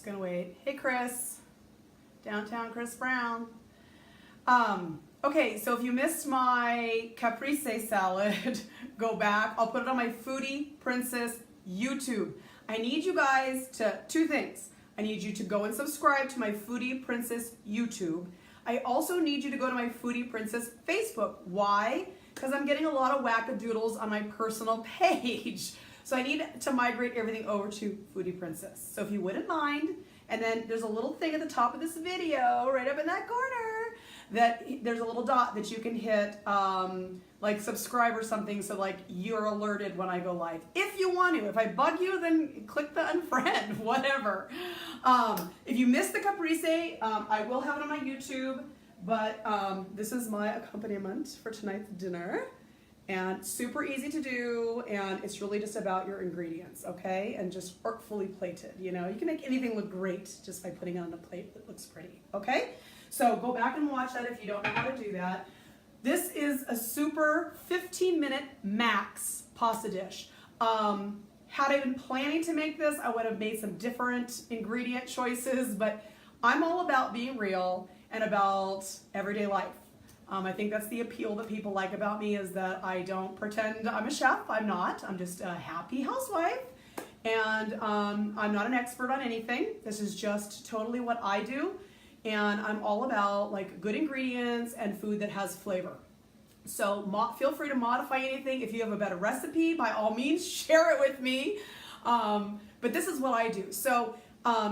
Just gonna wait. Hey, Chris. Downtown Chris Brown. Okay, so if you missed my caprese salad, go back. I'll put it on my Foodie Princess YouTube. I need you guys to, two things. I need you to go and subscribe to my Foodie Princess YouTube. I also need you to go to my Foodie Princess Facebook. Why? Because I'm getting a lot of wackadoodles on my personal page. So I need to migrate everything over to Foodie Princess. So if you wouldn't mind, and then there's a little thing at the top of this video, right up in that corner, that there's a little dot that you can hit, like subscribe or something, so like you're alerted when I go live. If you want to. If I bug you, then click the unfriend, whatever. If you missed the caprese, I will have it on my YouTube, but this is my accompaniment for tonight's dinner. And super easy to do, and it's really just about your ingredients, okay? And just artfully plated, you know? You can make anything look great just by putting it on a plate that looks pretty, okay? So go back and watch that if you don't know how to do that. This is a super 15-minute max pasta dish. Had I been planning to make this, I would have made some different ingredient choices, but I'm all about being real and about everyday life. I think that's the appeal that people like about me, is that I don't pretend I'm a chef. I'm not. I'm just a happy housewife. And I'm not an expert on anything. This is just totally what I do. And I'm all about like good ingredients and food that has flavor. So feel free to modify anything. If you have a better recipe, by all means, share it with me. But this is what I do. So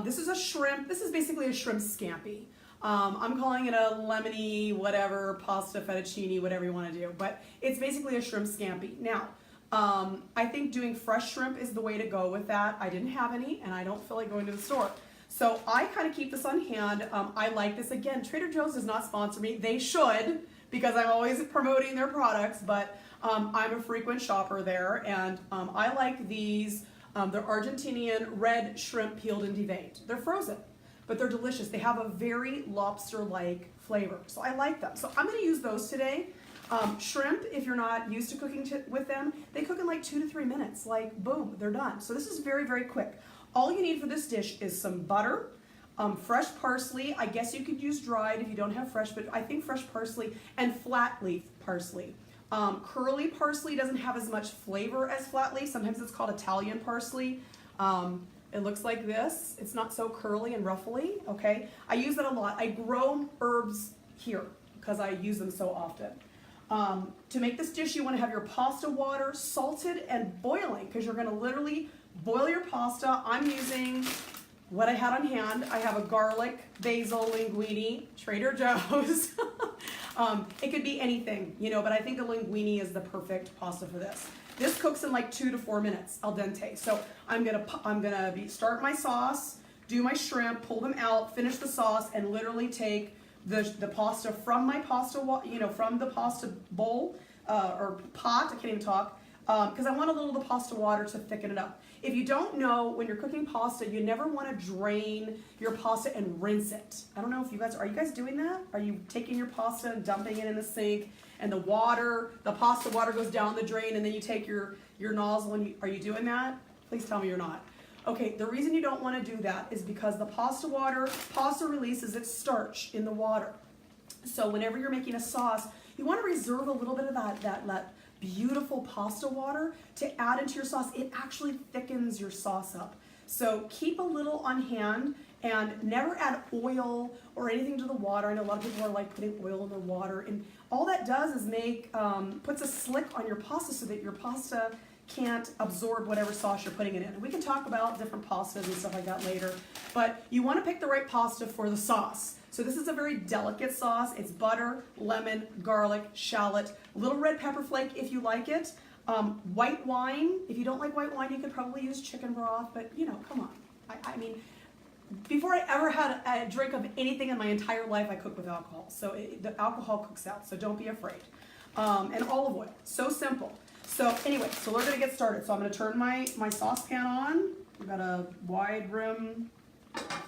this is a shrimp. This is basically a shrimp scampi. I'm calling it a lemony, whatever, pasta, fettuccine, whatever you want to do. But it's basically a shrimp scampi. Now, I think doing fresh shrimp is the way to go with that. I didn't have any, and I don't feel like going to the store. So I kind of keep this on hand. I like this. Again, Trader Joe's does not sponsor me. They should, because I'm always promoting their products. But I'm a frequent shopper there, and I like these. They're Argentinian red shrimp peeled and deveined. They're frozen, but they're delicious. They have a very lobster-like flavor, so I like them. So I'm going to use those today. Shrimp, if you're not used to cooking with them, they cook in like 2 to 3 minutes. Like, boom, they're done. So this is very, very quick. All you need for this dish is some butter, fresh parsley. I guess you could use dried if you don't have fresh, but I think fresh parsley, and flat leaf parsley. Curly parsley doesn't have as much flavor as flat leaf. Sometimes it's called Italian parsley. It looks like this. It's not so curly and ruffly, okay? I use that a lot. I grow herbs here because I use them so often. To make this dish, you want to have your pasta water salted and boiling, because you're going to literally boil your pasta. I'm using what I had on hand. I have a garlic basil linguine, Trader Joe's. It could be anything, you know, but I think a linguine is the perfect pasta for this. This cooks in like 2 to 4 minutes al dente. So I'm gonna start my sauce, do my shrimp, pull them out, finish the sauce, and literally take the pasta from my pasta, from the pasta bowl or pot. I can't even talk, because I want a little of the pasta water to thicken it up. If you don't know, when you're cooking pasta, you never want to drain your pasta and rinse it. I don't know if are you guys doing that? Are you taking your pasta and dumping it in the sink, and the pasta water goes down the drain, and then you take your nozzle and are you doing that? Please tell me you're not. Okay, the reason you don't want to do that is because the pasta releases its starch in the water. So whenever you're making a sauce, you want to reserve a little bit of that beautiful pasta water to add into your sauce. It actually thickens your sauce up. So keep a little on hand, and never add oil or anything to the water. I know a lot of people are like putting oil in their water, and all that does is puts a slick on your pasta so that your pasta can't absorb whatever sauce you're putting it in. And we can talk about different pastas and stuff like that later, but you want to pick the right pasta for the sauce. So this is a very delicate sauce. It's butter, lemon, garlic, shallot, a little red pepper flake if you like it. White wine. If you don't like white wine, you could probably use chicken broth, but you know, come on. I mean, before I ever had a drink of anything in my entire life, I cooked with alcohol. So the alcohol cooks out, so don't be afraid. And olive oil, so simple. So anyway, so we're gonna get started. So I'm gonna turn my saucepan on. I've got a wide rim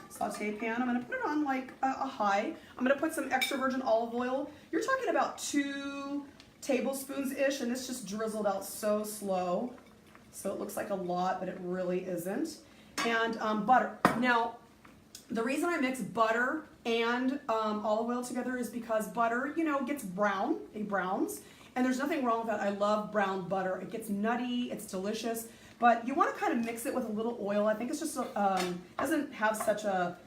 saute pan. I'm gonna put it on like a high. I'm gonna put some extra virgin olive oil. You're talking about 2 tablespoons-ish, and it's just drizzled out so slow. So it looks like a lot, but it really isn't. And butter. Now, The reason I mix butter and olive oil together is because butter, you know, gets brown, it browns, and there's nothing wrong with that. I love brown butter. It gets nutty, it's delicious, but you want to kind of mix it with a little oil. I think it's just, doesn't have such a,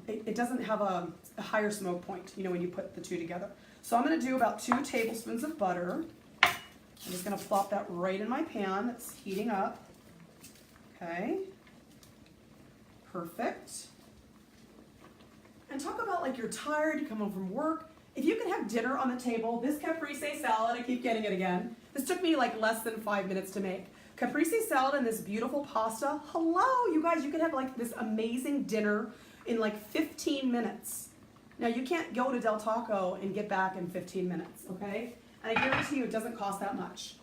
it doesn't have a higher smoke point, you know, when you put the two together. So I'm going to do about 2 tablespoons of butter. I'm just going to plop that right in my pan. It's heating up. Okay. Perfect. And talk about like you're tired, you come home from work. If you can have dinner on the table, this caprese salad, I keep getting it again. This took me like less than 5 minutes to make. Caprese salad and this beautiful pasta. Hello, you guys, you can have like this amazing dinner in like 15 minutes. Now you can't go to Del Taco and get back in 15 minutes, okay? And I guarantee you it doesn't cost that much.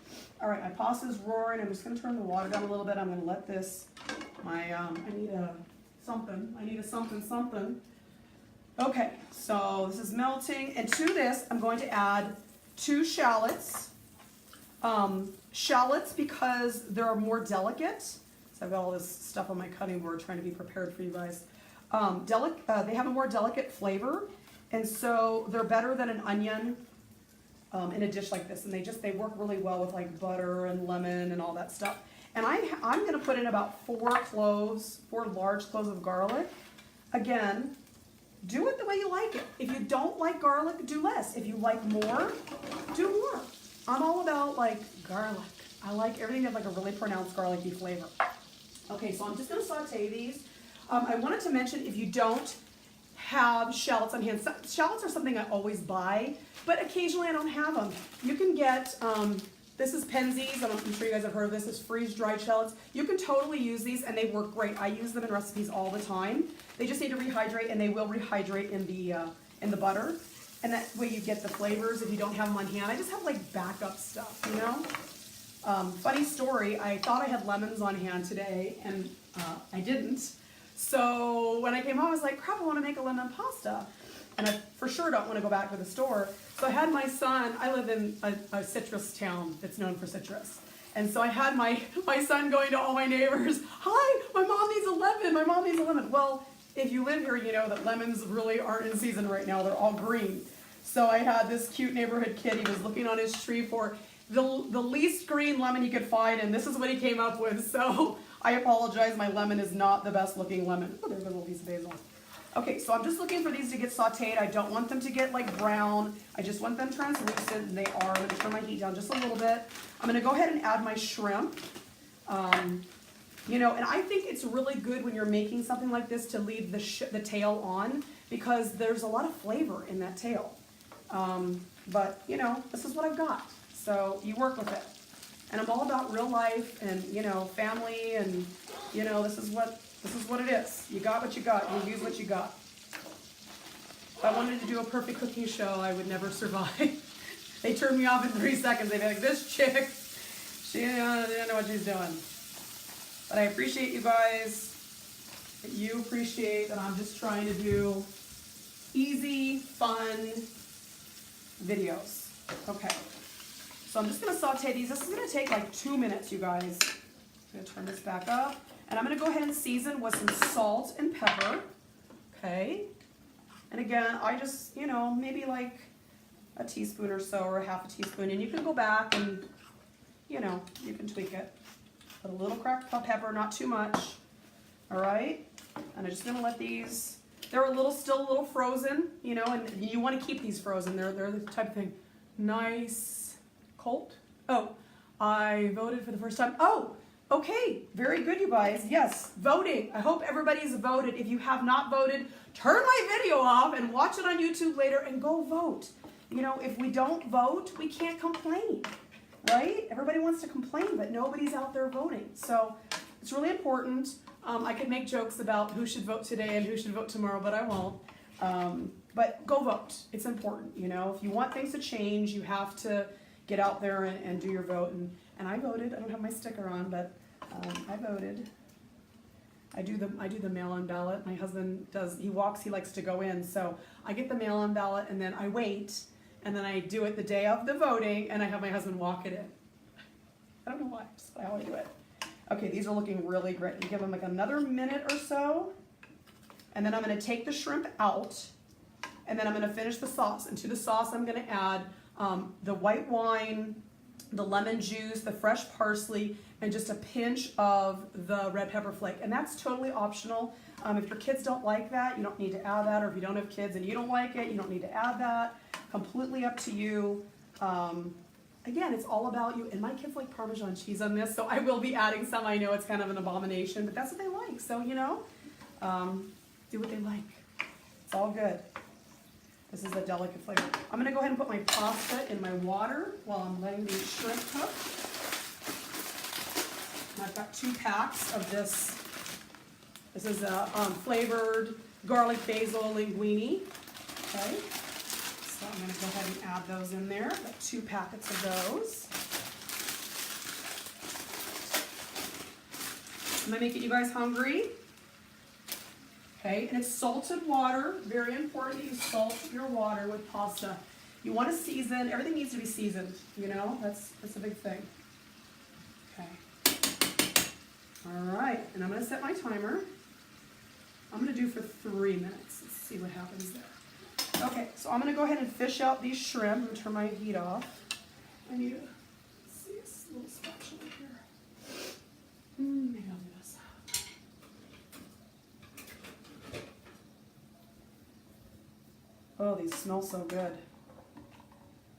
All right, my pasta's roaring. I'm just gonna turn the water down a little bit. I'm gonna let this, I need a something. Okay, so this is melting. And to this, I'm going to add 2 shallots. Shallots because they're more delicate. So I've got all this stuff on my cutting board trying to be prepared for you guys. They have a more delicate flavor, and so they're better than an onion in a dish like this. And they work really well with like butter and lemon and all that stuff. And I'm going to put in about 4 large cloves of garlic. Again, do it the way you like it. If you don't like garlic, do less. If you like more, do more. I'm all about like garlic. I like everything that has like a really pronounced garlicky flavor. Okay, so I'm just going to saute these. I wanted to mention, if you don't have shallots on hand, shallots are something I always buy, but occasionally I don't have them. You can get, this is Penzeys, I'm sure you guys have heard of this, is freeze-dried shallots. You can totally use these and they work great. I use them in recipes all the time. They just need to rehydrate, and they will rehydrate in the butter. And that way you get the flavors if you don't have them on hand. I just have like backup stuff, you know? Funny story, I thought I had lemons on hand today, and I didn't. So when I came home, I was like, crap, I want to make a lemon pasta. And I for sure don't want to go back to the store. So I had my son, I live in a citrus town that's known for citrus. And so I had my son going to all my neighbors, hi, my mom needs a lemon, my mom needs a lemon. Well, if you live here, you know that lemons really aren't in season right now, they're all green. So I had this cute neighborhood kid, he was looking on his tree for the least green lemon he could find, and this is what he came up with. So I apologize, my lemon is not the best looking lemon. Oh, there's a little piece of basil. Okay, so I'm just looking for these to get sauteed. I don't want them to get like brown. I just want them translucent, and they are. I'm gonna turn my heat down just a little bit. I'm gonna go ahead and add my shrimp. You know, and I think it's really good when you're making something like this to leave the tail on, because there's a lot of flavor in that tail. But, you know, this is what I've got. So you work with it. And I'm all about real life and, you know, family, and, you know, this is what it is. You got what you got. You use what you got. If I wanted to do a perfect cooking show, I would never survive. They turned me off in 3 seconds. They'd be like, this chick, she didn't know what she's doing. But I appreciate you guys. You appreciate that I'm just trying to do easy, fun videos. Okay. So I'm just going to saute these. This is going to take like 2 minutes, you guys. I'm going to turn this back up. And I'm going to go ahead and season with some salt and pepper. Okay. And again, I just, you know, maybe like a teaspoon or so, or a half a teaspoon. And you can go back and, you know, you can tweak it. Put a little cracked pepper, not too much. All right. And I'm just going to let these, they're still a little frozen, you know, and you want to keep these frozen. They're the type of thing. Nice. Cold. Oh, I voted for the first time. Oh, okay. Very good, you guys. Yes, voting. I hope everybody's voted. If you have not voted, turn my video off and watch it on YouTube later and go vote. You know, if we don't vote, we can't complain, right? Everybody wants to complain, but nobody's out there voting. So it's really important. I could make jokes about who should vote today and who should vote tomorrow, but I won't. But go vote. It's important, you know. If you want things to change, you have to get out there and do your vote. And I voted. I don't have my sticker on, but I voted. I do the mail-in ballot. My husband does. He likes to go in. So I get the mail-in ballot, and then I wait, and then I do it the day of the voting, and I have my husband walk it in. I don't know why. Just how I do it. Okay, these are looking really great. You give them like another minute or so. And then I'm gonna take the shrimp out, and then I'm gonna finish the sauce. And to the sauce, I'm gonna add the white wine, the lemon juice, the fresh parsley, and just a pinch of the red pepper flake. And that's totally optional. If your kids don't like that, you don't need to add that. Or if you don't have kids and you don't like it, you don't need to add that. Completely up to you. Again, it's all about you. And my kids like Parmesan cheese on this, so I will be adding some. I know it's kind of an abomination, but that's what they like. So, you know, do what they like. It's all good. This is a delicate flavor. I'm gonna go ahead and put my pasta in my water while I'm letting these shrimp cook. And I've got 2 packs of this. This is a flavored garlic basil linguine. Okay. So I'm gonna go ahead and add those in there. I've got 2 packets of those. Am I making you guys hungry? Okay, and it's salted water. Very important that you salt your water with pasta. You want to season, everything needs to be seasoned, you know, that's a big thing. Okay. All right, and I'm gonna set my timer. I'm gonna do for 3 minutes. Let's see what happens there. Okay, so I'm gonna go ahead and fish out these shrimp. I'm gonna turn my heat off. I need a little spatula here. Maybe I'll do this. Oh, these smell so good. I'm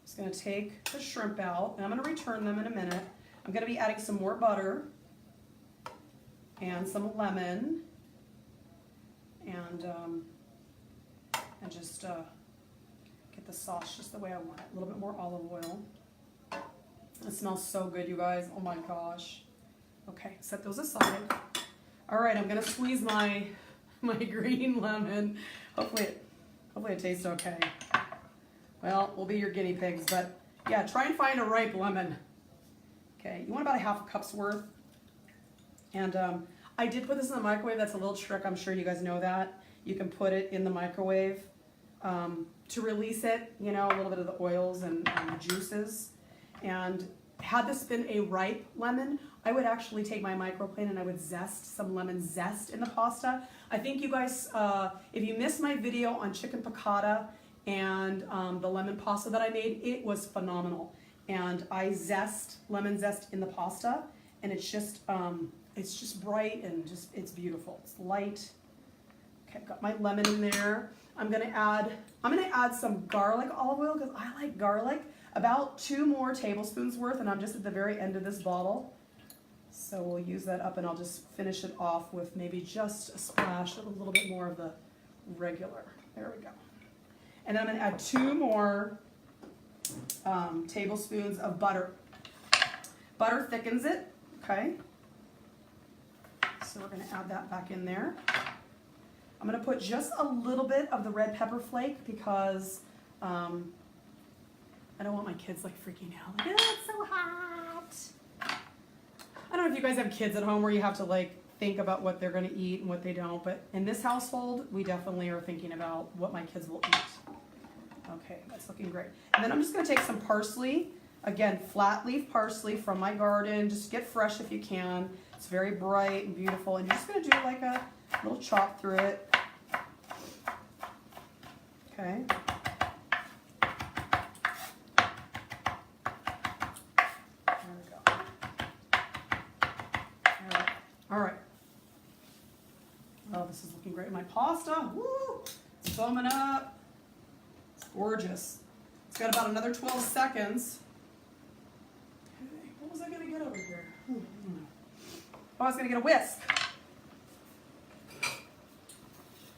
just gonna take the shrimp out, and I'm gonna return them in a minute. I'm gonna be adding some more butter and some lemon and just get the sauce just the way I want it. A little bit more olive oil. It smells so good, you guys. Oh my gosh. Okay, set those aside. All right, I'm gonna squeeze my green lemon. Hopefully it tastes okay. Well, we'll be your guinea pigs, but yeah, try and find a ripe lemon. Okay, you want about a ½ cup's worth. And I did put this in the microwave. That's a little trick. I'm sure you guys know that. You can put it in the microwave to release it, you know, a little bit of the oils and the juices. And had this been a ripe lemon, I would actually take my microplane and I would zest some lemon zest in the pasta. I think you guys, if you missed my video on chicken piccata and the lemon pasta that I made, it was phenomenal. And I lemon zest in the pasta, and it's just bright and it's beautiful. It's light. Okay, I've got my lemon in there. I'm gonna add some garlic olive oil because I like garlic. About 2 more tablespoons worth, and I'm just at the very end of this bottle. So we'll use that up, and I'll just finish it off with maybe just a splash of a little bit more of the regular. There we go. And then I'm gonna add 2 more tablespoons of butter. Butter thickens it, okay? So we're gonna add that back in there. I'm gonna put just a little bit of the red pepper flake because I don't want my kids like freaking out. Like, oh, it's so hot. I don't know if you guys have kids at home where you have to like think about what they're gonna eat and what they don't, but in this household, we definitely are thinking about what my kids will eat. Okay, that's looking great. And then I'm just gonna take some parsley. Again, flat leaf parsley from my garden. Just get fresh if you can. It's very bright and beautiful. And you're just gonna do like a little chop through it. Okay. All right. Oh, this is looking great. My pasta, woo, it's foaming up. It's gorgeous. It's got about another 12 seconds. Okay, what was I gonna get over here? Oh, I was gonna get a whisk.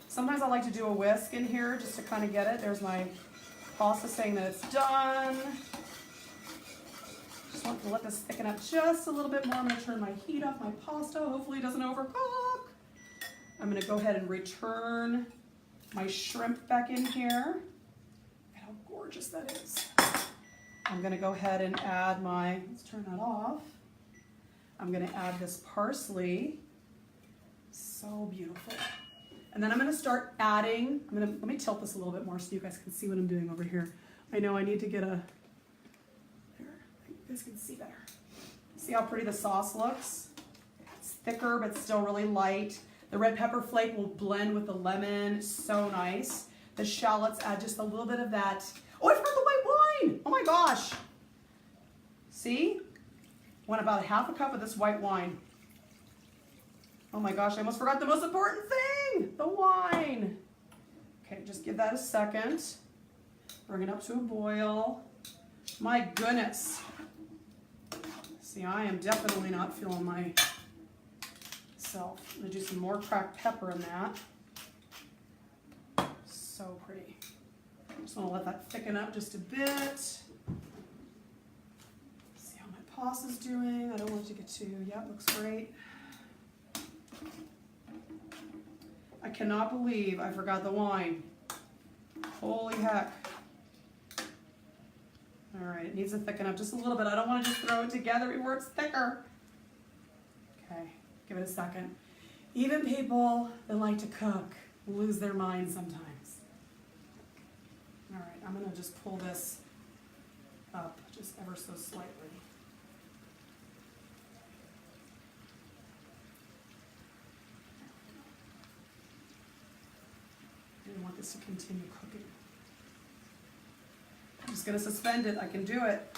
Sometimes I like to do a whisk in here just to kind of get it. There's my pasta saying that it's done. Just want to let this thicken up just a little bit more. I'm going to turn my heat off my pasta. Hopefully it doesn't overcook. I'm going to go ahead and return my shrimp back in here. Look at how gorgeous that is. I'm going to go ahead and add let's turn that off. I'm going to add this parsley. So beautiful. And then I'm going to start adding, let me tilt this a little bit more so you guys can see what I'm doing over here. I know I need to get you guys can see better. See how pretty the sauce looks? It's thicker, but still really light. The red pepper flake will blend with the lemon. So nice. The shallots add just a little bit of that. Oh, I forgot the white wine. Oh my gosh. See? Want about half a cup of this white wine. Oh my gosh, I almost forgot the most important thing, the wine. Okay, just give that a second. Bring it up to a boil. My goodness. See, I am definitely not feeling myself. I'm gonna do some more cracked pepper in that. So pretty. Just wanna let that thicken up just a bit. See how my pasta's doing. I don't want it to get too, yeah, looks great. I cannot believe I forgot the wine. Holy heck. All right, it needs to thicken up just a little bit. I don't want to just throw it together before it's thicker. Okay, give it a second. Even people that like to cook lose their mind sometimes. All right, I'm gonna just pull this up just ever so slightly. I want this to continue cooking. I'm just going to suspend it. I can do it.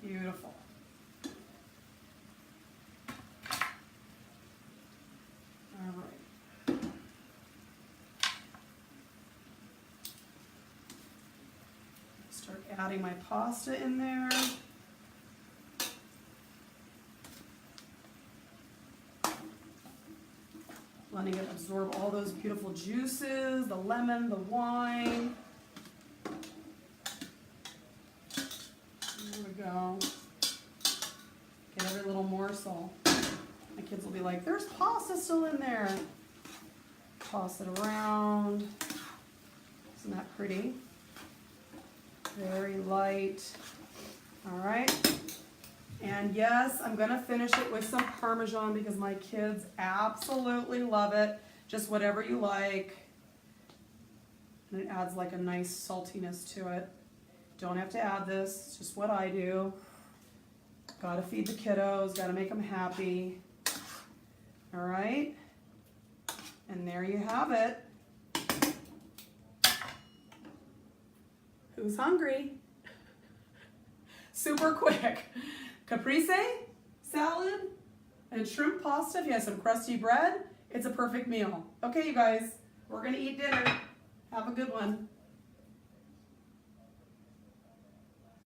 Beautiful. All right. Start adding my pasta in there. Letting it absorb all those beautiful juices, the lemon, the wine. There we go. Get every little morsel. My kids will be like, there's pasta still in there. Toss it around. Isn't that pretty? Very light. All right. And yes, I'm gonna finish it with some Parmesan because my kids absolutely love it. Just whatever you like. And it adds like a nice saltiness to it. Don't have to add this, it's just what I do. Gotta feed the kiddos, gotta make them happy. All right, and there you have it. Who's hungry? Super quick. Caprese salad and shrimp pasta. If you have some crusty bread, it's a perfect meal. Okay, you guys, we're gonna eat dinner. Have a good one.